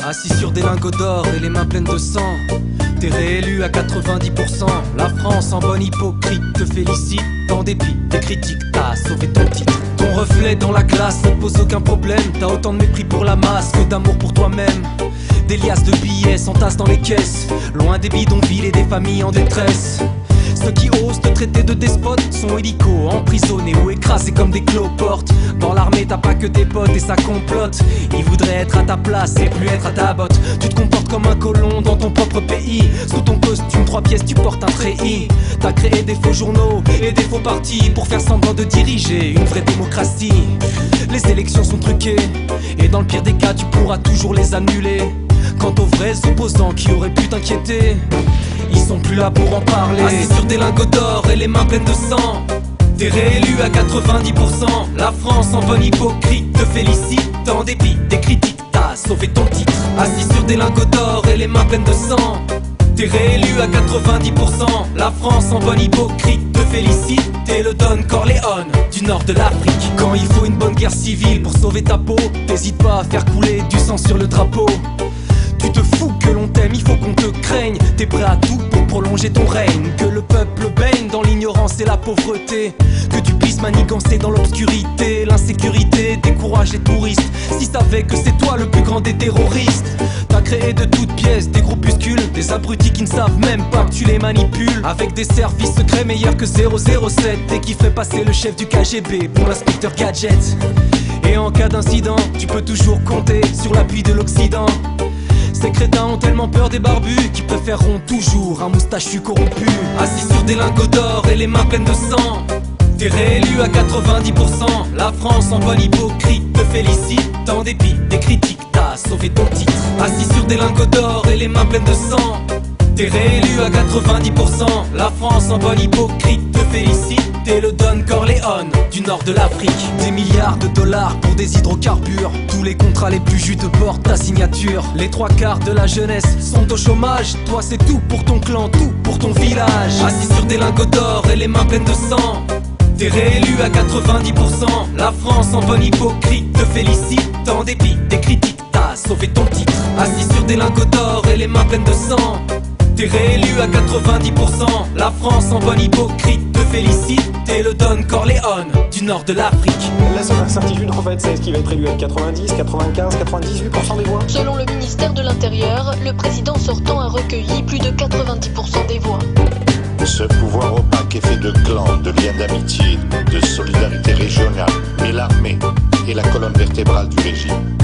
Assis sur des lingots d'or et les mains pleines de sang, t'es réélu à 90%. La France en bonne hypocrite te félicite. En dépit des critiques, t'as sauvé ton titre. Ton reflet dans la glace ne te pose aucun problème. T'as autant de mépris pour la masse que d'amour pour toi-même. Des liasses de billets s'entassent dans les caisses, loin des bidonvilles et des familles en détresse. Ceux qui osent te traiter de despote sont hélicos, emprisonnés ou écrasés comme des cloportes. Dans l'armée t'as pas que tes potes et ça complote. Ils voudraient être à ta place et plus être à ta botte. Tu te comportes comme un colon dans ton propre pays. Sous ton costume 3 pièces tu portes un treillis. T'as créé des faux journaux et des faux partis pour faire semblant de diriger une vraie démocratie. Les élections sont truquées et dans le pire des cas tu pourras toujours les annuler. Quant aux vrais opposants qui auraient pu t'inquiéter, ils sont plus là pour en parler. Assis sur des lingots d'or et les mains pleines de sang, t'es réélu à 90%. La France en bonne hypocrite te félicite. En dépit des critiques, t'as sauvé ton titre. Assis sur des lingots d'or et les mains pleines de sang, t'es réélu à 90%. La France en bonne hypocrite te félicite. T'es le Don Corleone du nord de l'Afrique. Quand il faut une bonne guerre civile pour sauver ta peau, t'hésites pas à faire couler du sang sur le drapeau. Tu te fous que l'on t'aime, il faut qu'on te craigne. T'es prêt à tout pour prolonger ton règne. Que le peuple baigne dans l'ignorance et la pauvreté. Que tu puisses manigancer dans l'obscurité. L'insécurité décourage les touristes. Si savaient que c'est toi le plus grand des terroristes. T'as créé de toutes pièces des groupuscules, des abrutis qui ne savent même pas que tu les manipules. Avec des services secrets meilleurs que 007. Et qui fait passer le chef du KGB pour l'inspecteur Gadget. Et en cas d'incident, tu peux toujours compter sur l'appui de l'Occident. Ces crétins ont tellement peur des barbus qu'ils préféreront toujours un moustachu corrompu. Assis sur des lingots d'or et les mains pleines de sang, t'es réélu à 90%. La France en bonne hypocrite te félicite. En dépit des critiques, t'as sauvé ton titre. Assis sur des lingots d'or et les mains pleines de sang, t'es réélu à 90%. La France en bonne hypocrite te félicite. T'es le Don Corleone du nord de l'Afrique. Des milliards de dollars pour des hydrocarbures. Tous les contrats les plus juteux portent ta signature. Les 3/4 de la jeunesse sont au chômage. Toi c'est tout pour ton clan, tout pour ton village. Assis sur des lingots d'or et les mains pleines de sang, t'es réélu à 90%. La France en bonne hypocrite te félicite. En dépit des critiques, t'as sauvé ton titre. Assis sur des lingots d'or et les mains pleines de sang, t'es réélu à 90%. La France en bonne hypocrite te félicite. T'es le Don Corleone du nord de l'Afrique. La seule incertitude en fait, c'est ce qui va être élu avec 90, 95, 98% des voix. Selon le ministère de l'Intérieur, le président sortant a recueilli plus de 90% des voix. Ce pouvoir opaque est fait de clans, de liens d'amitié, de solidarité régionale, mais l'armée est la colonne vertébrale du régime.